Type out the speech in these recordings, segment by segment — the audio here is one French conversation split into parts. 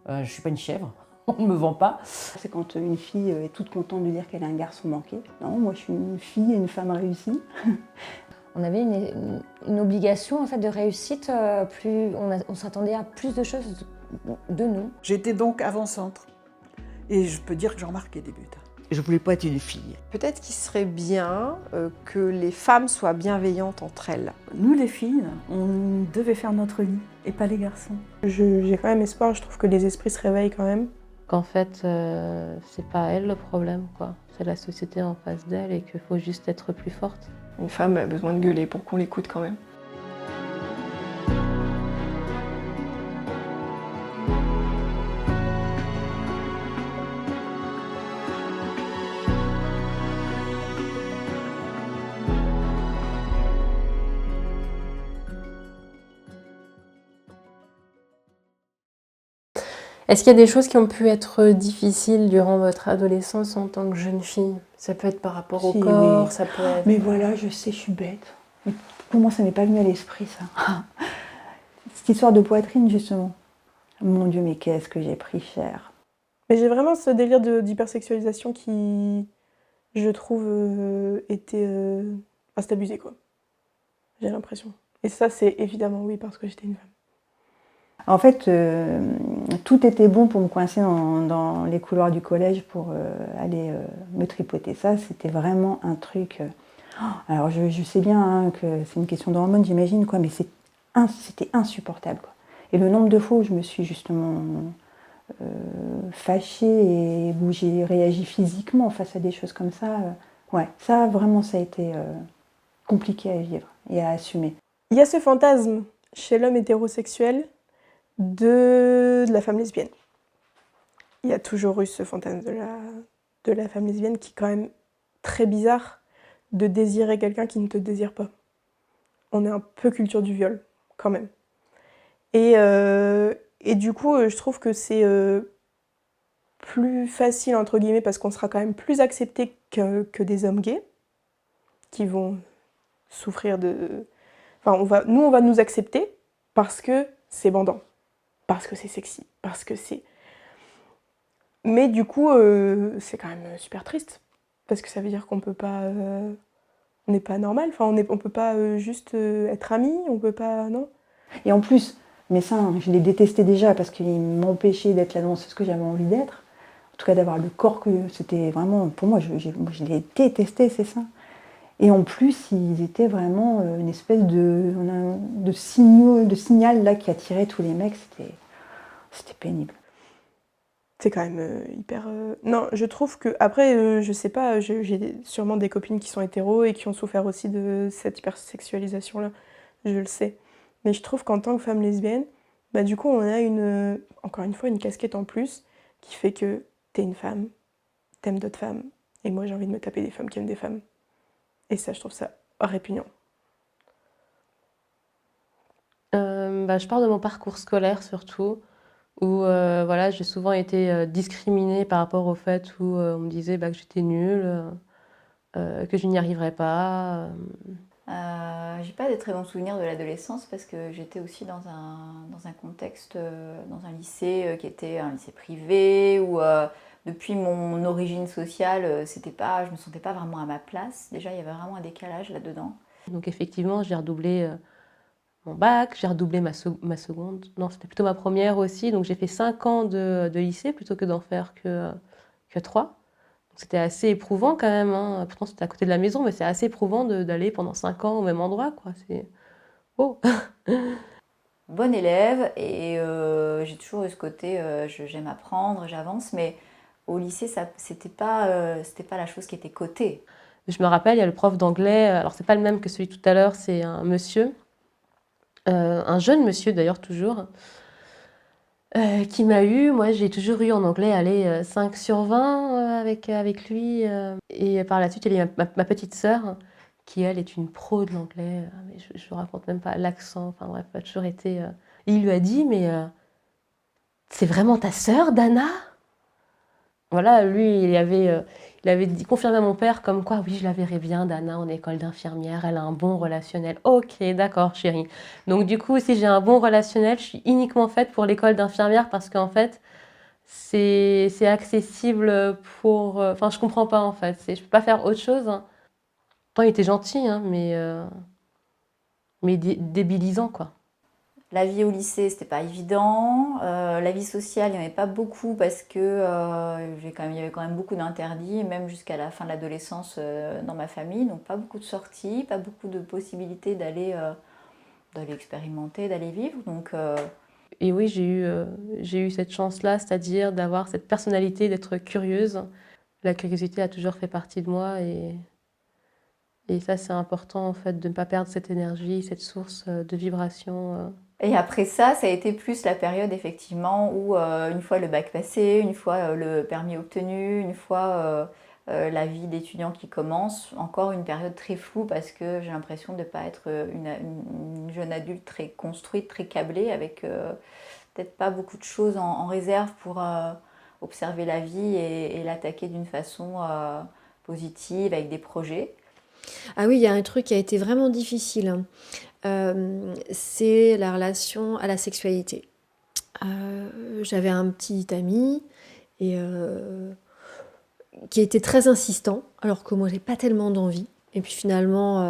Je ne suis pas une chèvre, on ne me vend pas. C'est quand une fille est toute contente de dire qu'elle a un garçon manqué. Non, moi je suis une fille et une femme réussie. On avait une obligation en fait, de réussite, on s'attendait à plus de choses de nous. J'étais donc avant-centre. Et je peux dire que j'en marquais des buts. Je ne voulais pas être une fille. Peut-être qu'il serait bien que les femmes soient bienveillantes entre elles. Nous les filles, on devait faire notre lit et pas les garçons. J'ai quand même espoir, je trouve que les esprits se réveillent quand même. Qu'en fait, c'est pas elle le problème, quoi. C'est la société en face d'elle et qu'il faut juste être plus forte. Une femme a besoin de gueuler pour qu'on l'écoute quand même. Est-ce qu'il y a des choses qui ont pu être difficiles durant votre adolescence en tant que jeune fille? Ça peut être par rapport au corps, ça peut être... Mais voilà, je sais, je suis bête. Mais comment ça m'est pas venu à l'esprit, ça? Cette histoire de poitrine, justement. Mon Dieu, mais qu'est-ce que j'ai pris cher. Mais j'ai vraiment ce délire d'hypersexualisation qui, je trouve, était... c'est abusé, quoi. J'ai l'impression. Et ça, c'est évidemment oui, parce que j'étais une femme. En fait, tout était bon pour me coincer dans les couloirs du collège pour aller me tripoter. Ça, c'était vraiment un truc... Alors, je sais bien hein, que c'est une question d'hormones, j'imagine, quoi, mais c'était insupportable, quoi. Et le nombre de fois où je me suis justement fâchée et où j'ai réagi physiquement face à des choses comme ça, ouais, ça, vraiment, ça a été compliqué à vivre et à assumer. Il y a ce fantasme chez l'homme hétérosexuel de la femme lesbienne. Il y a toujours eu ce fantasme de la femme lesbienne qui est quand même très bizarre de désirer quelqu'un qui ne te désire pas. On est un peu culture du viol, quand même. Et du coup, je trouve que c'est plus facile, entre guillemets, parce qu'on sera quand même plus accepté que des hommes gays, qui vont souffrir de... Enfin, on va nous accepter parce que c'est bandant. Parce que c'est sexy, parce que c'est... Mais du coup, c'est quand même super triste, parce que ça veut dire qu'on peut pas... on n'est pas normal, enfin, on peut pas juste être amis, on peut pas... Non. Et en plus, mes seins, je les détestais déjà parce qu'ils m'empêchaient d'être la danseuse que j'avais envie d'être. En tout cas, d'avoir le corps que... C'était vraiment... Pour moi, je les détestais, ces seins. Et en plus, ils étaient vraiment une espèce de signal là, qui attirait tous les mecs. C'était pénible. C'est quand même hyper... Non, je trouve que... Après, je sais pas, j'ai sûrement des copines qui sont hétéros et qui ont souffert aussi de cette hypersexualisation-là. Je le sais. Mais je trouve qu'en tant que femme lesbienne, bah, du coup, on a encore une fois une casquette en plus qui fait que t'es une femme, t'aimes d'autres femmes. Et moi, j'ai envie de me taper des femmes qui aiment des femmes. Et ça, je trouve ça répugnant. Je parle de mon parcours scolaire surtout, où voilà, j'ai souvent été discriminée par rapport au fait où on me disait que j'étais nulle, que je n'y arriverais pas. J'ai pas de très bons souvenirs de l'adolescence parce que j'étais aussi dans un contexte, dans un lycée qui était un lycée privé où depuis mon origine sociale, je me sentais pas vraiment à ma place. Déjà, il y avait vraiment un décalage là-dedans. Donc effectivement, j'ai redoublé mon bac, j'ai redoublé ma seconde. Non, c'était plutôt ma première aussi. Donc j'ai fait 5 ans de lycée plutôt que d'en faire que 3. C'était assez éprouvant quand même, hein. Pourtant c'était à côté de la maison, mais c'est assez éprouvant d'aller pendant 5 ans au même endroit, quoi. C'est... Oh. Bonne élève et j'ai toujours eu ce côté, j'aime apprendre, j'avance, mais au lycée, c'était pas la chose qui était cotée. Je me rappelle, il y a le prof d'anglais, alors c'est pas le même que celui tout à l'heure, c'est un monsieur, un jeune monsieur d'ailleurs toujours, qui m'a eu, moi j'ai toujours eu en anglais, allez, 5 sur 20 avec lui. Et par la suite, il y a eu ma petite sœur, qui elle est une pro de l'anglais, mais je ne raconte même pas l'accent, enfin bref, elle a toujours été... il lui a dit, mais c'est vraiment ta sœur, Dana? Voilà, lui, il avait confirmé à mon père comme quoi, oui, je la verrais bien, Dana, en école d'infirmière, elle a un bon relationnel. Ok, d'accord, chérie. Donc du coup, si j'ai un bon relationnel, je suis uniquement faite pour l'école d'infirmière parce qu'en fait, c'est accessible pour... Enfin, je comprends pas, en fait. Je peux pas faire autre chose. Hein. Pourtant, il était gentil, hein, mais débilisant, quoi. La vie au lycée, c'était pas évident. La vie sociale, il n'y en avait pas beaucoup parce que il y avait quand même beaucoup d'interdits, même jusqu'à la fin de l'adolescence dans ma famille. Donc pas beaucoup de sorties, pas beaucoup de possibilités d'aller expérimenter, d'aller vivre. Donc, Et oui, j'ai eu cette chance-là, c'est-à-dire d'avoir cette personnalité, d'être curieuse. La curiosité a toujours fait partie de moi et ça, c'est important, en fait, de ne pas perdre cette énergie, cette source de vibration. Et après ça, ça a été plus la période effectivement où une fois le bac passé, une fois le permis obtenu, une fois la vie d'étudiant qui commence, encore une période très floue parce que j'ai l'impression de ne pas être une jeune adulte très construite, très câblée, avec peut-être pas beaucoup de choses en réserve pour observer la vie et l'attaquer d'une façon positive, avec des projets. Ah oui, il y a un truc qui a été vraiment difficile, hein. C'est la relation à la sexualité. J'avais un petit ami et qui était très insistant, alors que moi j'ai pas tellement d'envie. Et puis finalement,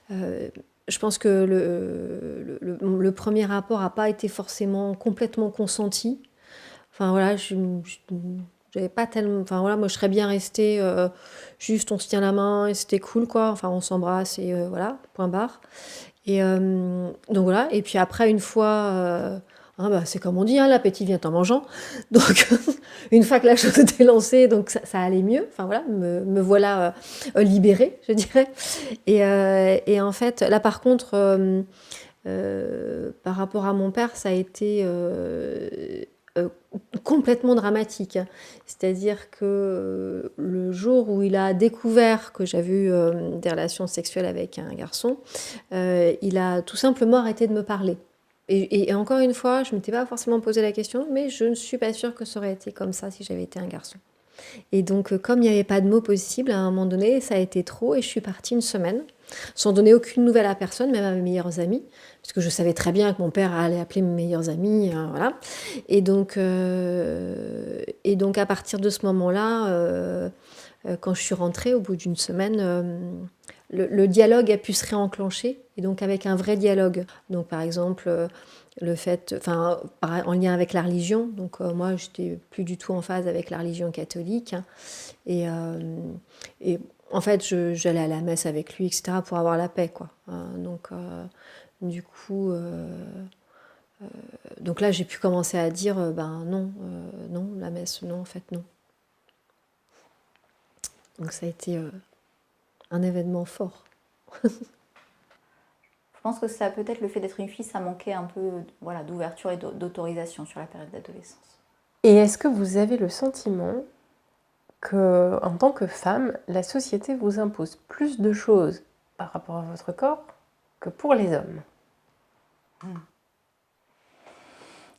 je pense que le premier rapport n'a pas été forcément complètement consenti. Enfin voilà, j'avais pas tellement. Enfin voilà, moi je serais bien restée juste on se tient la main et c'était cool quoi. Enfin on s'embrasse et voilà, point barre. Et donc voilà. Et puis après, une fois. Hein, bah, c'est comme on dit, hein, l'appétit vient en mangeant. Donc, une fois que la chose était lancée, donc ça allait mieux. Enfin voilà, me voilà libérée, je dirais. Et en fait, là par contre, par rapport à mon père, ça a été complètement dramatique. C'est-à-dire que le jour où il a découvert que j'avais eu des relations sexuelles avec un garçon, il a tout simplement arrêté de me parler. Et encore une fois, je ne m'étais pas forcément posé la question, mais je ne suis pas sûre que ça aurait été comme ça si j'avais été un garçon. Et donc, comme il n'y avait pas de mots possibles, à un moment donné, ça a été trop et je suis partie une semaine, sans donner aucune nouvelle à personne, même à mes meilleurs amis, parce que je savais très bien que mon père allait appeler mes meilleurs amis, voilà. Et donc, à partir de ce moment-là, quand je suis rentrée, au bout d'une semaine, le dialogue a pu se réenclencher, et donc avec un vrai dialogue. Donc par exemple, le fait, enfin, en lien avec la religion, donc moi j'étais plus du tout en phase avec la religion catholique, hein, et en fait j'allais à la messe avec lui, etc., pour avoir la paix, quoi. Donc du coup, donc là j'ai pu commencer à dire, ben non, non, la messe, non, en fait non. Donc ça a été un événement fort. Je pense que ça, peut-être le fait d'être une fille, ça manquait un peu voilà, d'ouverture et d'autorisation sur la période d'adolescence. Et est-ce que vous avez le sentiment que, en tant que femme, la société vous impose plus de choses par rapport à votre corps que pour les hommes?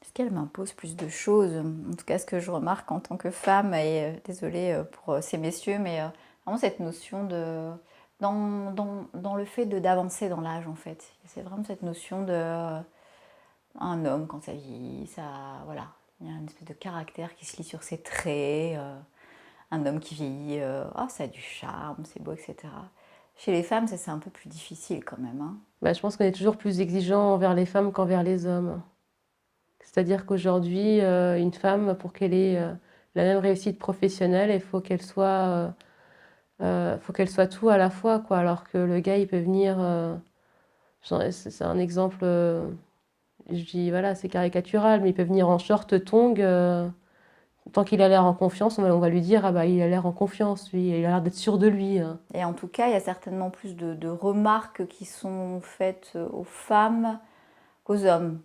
Est-ce qu'elle m'impose plus de choses? En tout cas, ce que je remarque en tant que femme, et désolée pour ces messieurs, mais vraiment cette notion de... Dans le fait d'avancer dans l'âge, en fait. C'est vraiment cette notion de... un homme, quand ça vieillit, ça... Voilà. Il y a une espèce de caractère qui se lit sur ses traits. Un homme qui vieillit, ça a du charme, c'est beau, etc. Chez les femmes, c'est un peu plus difficile quand même. Hein. Bah, je pense qu'on est toujours plus exigeant envers les femmes qu'envers les hommes. C'est-à-dire qu'aujourd'hui, une femme, pour qu'elle ait la même réussite professionnelle, il faut qu'elle soit tout à la fois, quoi. Alors que le gars, il peut venir... c'est un exemple, je dis, voilà, c'est caricatural, mais il peut venir en short tongue. Tant qu'il a l'air en confiance, on va lui dire, ah bah, il a l'air en confiance, lui, il a l'air d'être sûr de lui. Et en tout cas, il y a certainement plus de remarques qui sont faites aux femmes qu'aux hommes.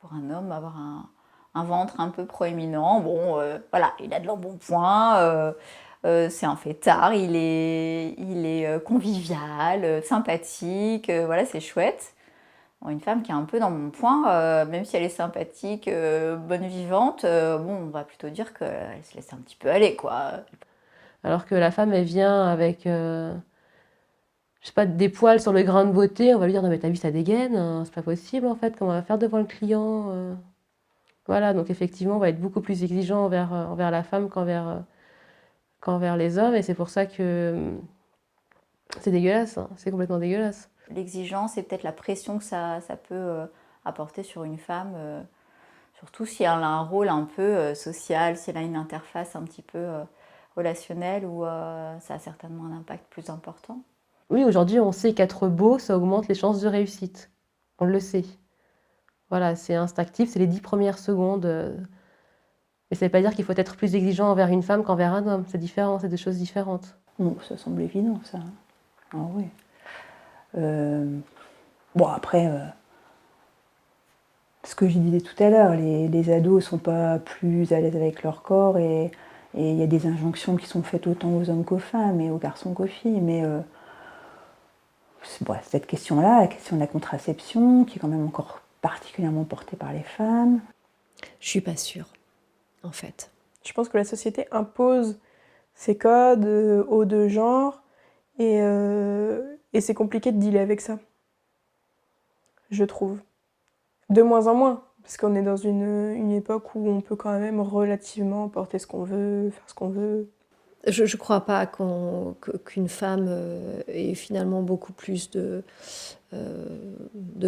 Pour un homme, avoir un ventre un peu proéminent, bon, voilà, il a de l'embonpoint, c'est un fêtard, il est convivial, sympathique, voilà, c'est chouette. Bon, une femme qui est un peu dans mon point, même si elle est sympathique, bonne vivante, bon, on va plutôt dire qu'elle se laisse un petit peu aller, quoi. Alors que la femme, elle vient avec, je sais pas, des poils sur le grain de beauté, on va lui dire, non mais t'as vu, ça dégaine, hein, c'est pas possible en fait, comment on va faire devant le client Voilà, donc effectivement, on va être beaucoup plus exigeant envers la femme qu'envers les hommes, et c'est pour ça que c'est dégueulasse, hein, c'est complètement dégueulasse. L'exigence et peut-être la pression que ça peut apporter sur une femme, surtout si elle a un rôle un peu social, si elle a une interface un petit peu relationnelle, où ça a certainement un impact plus important. Oui, aujourd'hui, on sait qu'être beau, ça augmente les chances de réussite. On le sait. Voilà, c'est instinctif, c'est les 10 premières secondes. Mais ça ne veut pas dire qu'il faut être plus exigeant envers une femme qu'envers un homme. C'est différent, c'est deux choses différentes. Bon, ça semble évident, ça. Ah oui. Bon, après, ce que je disais tout à l'heure, les ados ne sont pas plus à l'aise avec leur corps, et il y a des injonctions qui sont faites autant aux hommes qu'aux femmes et aux garçons qu'aux filles. Mais bon, cette question-là, la question de la contraception, qui est quand même encore particulièrement portée par les femmes. Je suis pas sûre, en fait. Je pense que la société impose ses codes aux deux genres, et c'est compliqué de dealer avec ça, je trouve. De moins en moins, parce qu'on est dans une époque où on peut quand même relativement porter ce qu'on veut, faire ce qu'on veut. Je ne crois pas qu'une femme ait finalement beaucoup plus de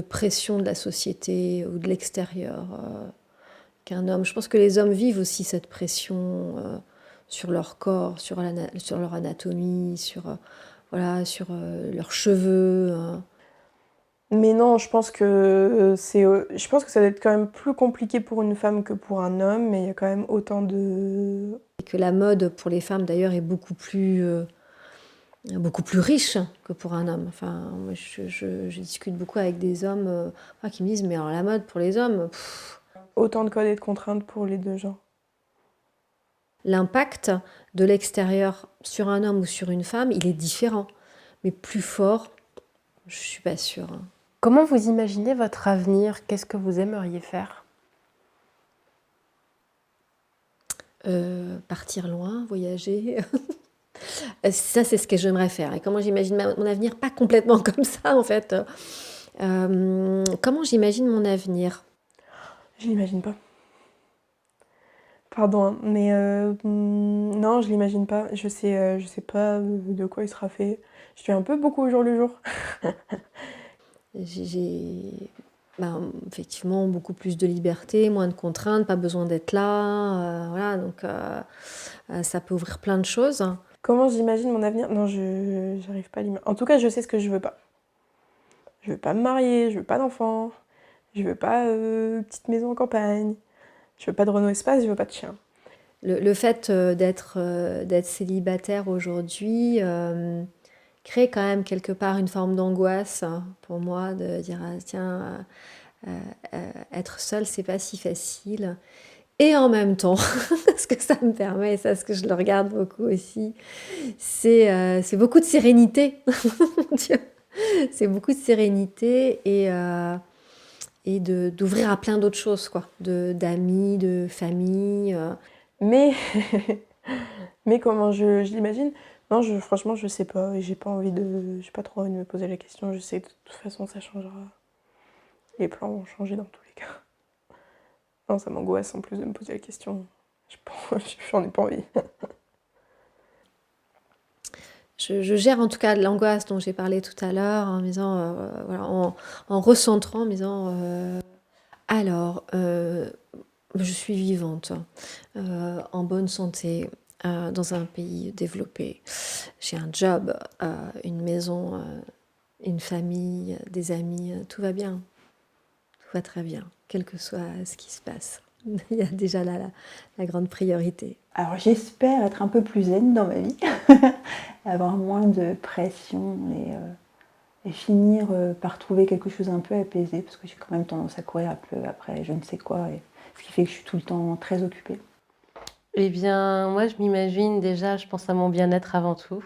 pression de la société ou de l'extérieur qu'un homme. Je pense que les hommes vivent aussi cette pression sur leur corps, sur leur anatomie, sur leurs cheveux. Mais non, je pense que ça doit être quand même plus compliqué pour une femme que pour un homme, mais il y a quand même autant de... Et que la mode pour les femmes d'ailleurs est beaucoup plus riche que pour un homme. Enfin, moi, je discute beaucoup avec des hommes qui me disent, mais alors la mode pour les hommes... Autant de codes et de contraintes pour les deux genres. L'impact de l'extérieur sur un homme ou sur une femme, il est différent. Mais plus fort, je ne suis pas sûre. Comment vous imaginez votre avenir? Qu'est-ce que vous aimeriez faire? Partir loin, voyager. Ça, c'est ce que j'aimerais faire. Et comment j'imagine mon avenir? Pas complètement comme ça, en fait. Comment j'imagine mon avenir? Je l'imagine pas. Pardon, hein, mais non, je l'imagine pas. Je sais pas de quoi il sera fait. Je fais un peu beaucoup au jour le jour. J'ai effectivement beaucoup plus de liberté, moins de contraintes, pas besoin d'être là. Voilà, donc ça peut ouvrir plein de choses. Comment j'imagine mon avenir? Non, j'arrive pas à l'imaginer. En tout cas, je sais ce que je veux pas. Je veux pas me marier, je veux pas d'enfants, je veux pas petite maison en campagne, je veux pas de Renault Espace, je veux pas de chien. Le fait d'être célibataire aujourd'hui crée quand même quelque part une forme d'angoisse pour moi, de dire tiens, être seule, c'est pas si facile. Et en même temps, ce que ça me permet, et ça, ce que je le regarde beaucoup aussi, c'est beaucoup de sérénité. C'est beaucoup de sérénité et d'ouvrir à plein d'autres choses, quoi, d'amis, de famille. Mais comment je l'imagine? Non, franchement, je sais pas, et j'ai pas trop envie de me poser la question. Je sais que de toute façon, ça changera. Les plans vont changer dans tous les cas. Non, ça m'angoisse en plus de me poser la question. J'en ai pas envie. Je gère en tout cas l'angoisse dont j'ai parlé tout à l'heure en me disant, voilà, en recentrant, en me disant alors, je suis vivante, en bonne santé, dans un pays développé. J'ai un job, une maison, une famille, des amis, tout va bien. Tout va très bien, quel que soit ce qui se passe. Il y a déjà là la grande priorité. Alors j'espère être un peu plus zen dans ma vie, avoir moins de pression et finir par trouver quelque chose un peu apaisé, parce que j'ai quand même tendance à courir un peu après je ne sais quoi, et ce qui fait que je suis tout le temps très occupée. Eh bien, moi, je m'imagine déjà, je pense à mon bien-être avant tout.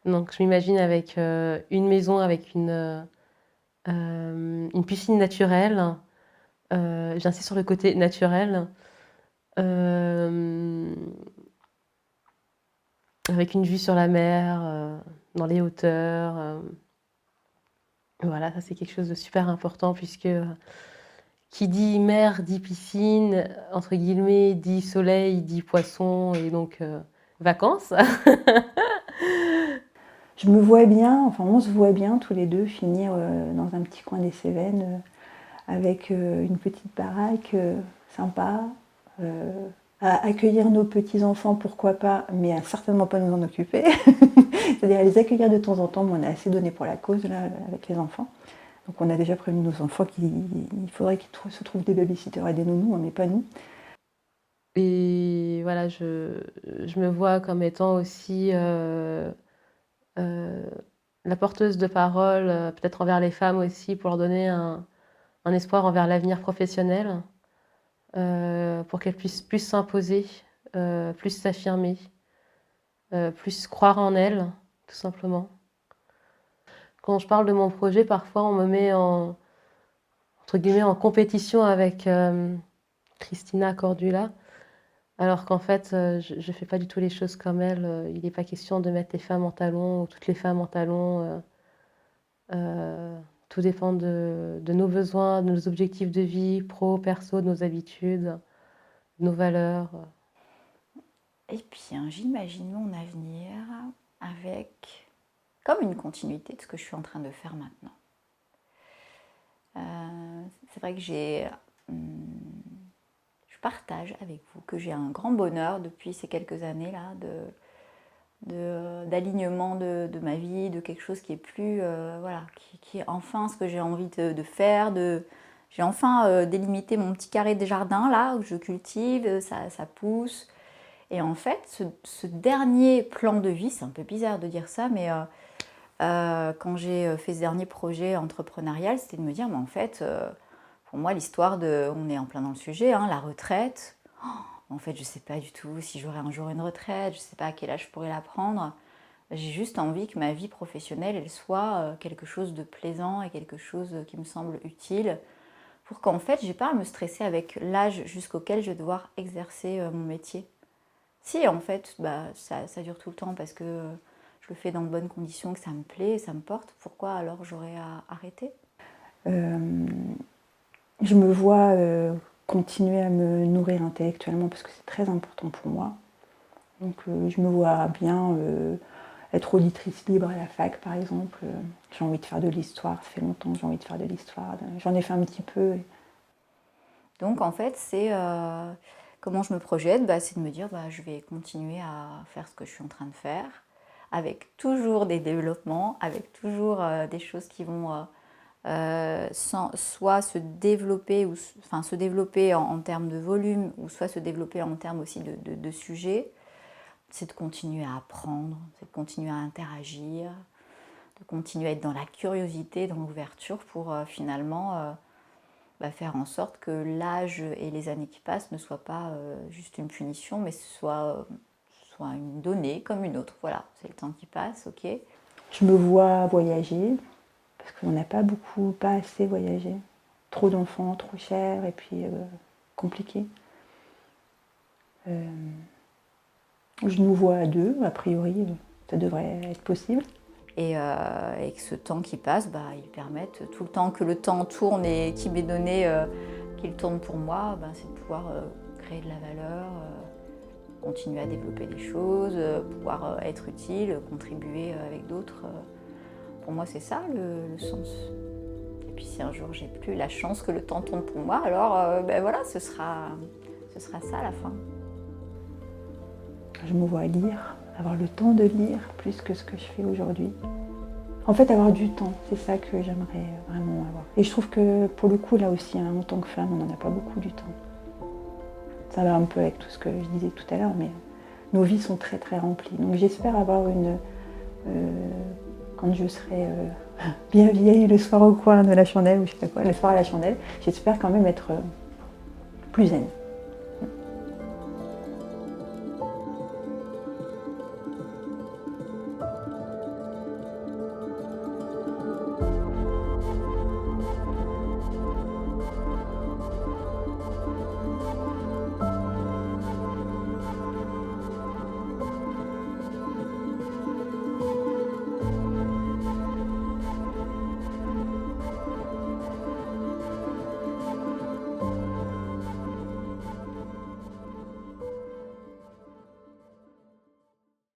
Donc, je m'imagine avec une maison, avec une piscine naturelle. J'insiste sur le côté naturel. avec une vue sur la mer, dans les hauteurs. Voilà, ça c'est quelque chose de super important puisque qui dit mer dit piscine, entre guillemets, dit soleil, dit poisson et donc vacances. Je me vois bien, enfin on se voit bien tous les deux finir dans un petit coin des Cévennes avec une petite baraque sympa, à accueillir nos petits-enfants, pourquoi pas, mais à certainement pas nous en occuper. C'est-à-dire à les accueillir de temps en temps, mais on a assez donné pour la cause là, avec les enfants. Donc on a déjà prévenu nos enfants qu'il faudrait qu'ils se trouvent des babysitters et des nounous, mais pas nous. Et voilà, je me vois comme étant aussi la porteuse de parole, peut-être envers les femmes aussi, pour leur donner un espoir envers l'avenir professionnel, pour qu'elles puissent plus s'imposer, plus s'affirmer, plus croire en elles, tout simplement. Quand je parle de mon projet, parfois on me met entre guillemets, en compétition avec Christina Cordula, alors qu'en fait, je ne fais pas du tout les choses comme elle. Il n'est pas question de mettre les femmes en talons ou toutes les femmes en talons. Tout dépend de nos besoins, de nos objectifs de vie, pro, perso, de nos habitudes, de nos valeurs. Et puis, j'imagine mon avenir avec comme une continuité de ce que je suis en train de faire maintenant. C'est vrai que je partage avec vous que j'ai un grand bonheur depuis ces quelques années-là d'alignement de ma vie, de quelque chose qui est plus, voilà, qui est enfin ce que j'ai envie de faire. J'ai enfin délimité mon petit carré de jardin là où je cultive, ça pousse. Et en fait, ce dernier plan de vie, c'est un peu bizarre de dire ça, mais quand j'ai fait ce dernier projet entrepreneurial, c'était de me dire, mais en fait, pour moi, l'histoire on est en plein dans le sujet, hein, la retraite. En fait, je ne sais pas du tout si j'aurai un jour une retraite, je ne sais pas à quel âge je pourrai la prendre. J'ai juste envie que ma vie professionnelle, elle soit quelque chose de plaisant et quelque chose qui me semble utile, pour qu'en fait, je n'ai pas à me stresser avec l'âge jusqu'auquel je vais devoir exercer mon métier. Si, en fait, ça dure tout le temps parce que je le fais dans de bonnes conditions, que ça me plaît, ça me porte, pourquoi alors j'aurais à arrêter ? Je me vois continuer à me nourrir intellectuellement parce que c'est très important pour moi. Donc je me vois bien être auditrice libre à la fac par exemple. J'ai envie de faire de l'histoire, ça fait longtemps que j'ai envie de faire de l'histoire. J'en ai fait un petit peu. Donc en fait, c'est comment je me projette, c'est de me dire je vais continuer à faire ce que je suis en train de faire, avec toujours des développements, avec toujours des choses qui vont soit se développer, se développer en termes de volume, ou soit se développer en termes aussi de sujets. C'est de continuer à apprendre, c'est de continuer à interagir, de continuer à être dans la curiosité, dans l'ouverture pour finalement faire en sorte que l'âge et les années qui passent ne soient pas juste une punition, mais soit une donnée comme une autre. Voilà, c'est le temps qui passe, ok. Je me vois voyager, parce qu'on n'a pas assez voyagé. Trop d'enfants, trop cher, et puis compliqué. Je nous vois à deux, a priori, ça devrait être possible. Et que ce temps qui passe, il permette, tout le temps que le temps tourne et qui m'est donné, qu'il tourne pour moi, c'est de pouvoir créer de la valeur, continuer à développer des choses, pouvoir être utile, contribuer avec d'autres. Pour moi, c'est ça le sens. Et puis si un jour j'ai plus la chance que le temps tourne pour moi, alors voilà, ce sera ça à la fin. Je me vois lire, avoir le temps de lire plus que ce que je fais aujourd'hui. En fait, avoir du temps, c'est ça que j'aimerais vraiment avoir. Et je trouve que pour le coup, là aussi, en tant que femme, on n'en a pas beaucoup du temps. Ça va un peu avec tout ce que je disais tout à l'heure, mais nos vies sont très très remplies. Donc j'espère avoir quand je serai bien vieille le soir au coin de la chandelle, ou je sais pas quoi, le soir à la chandelle, j'espère quand même être plus zen.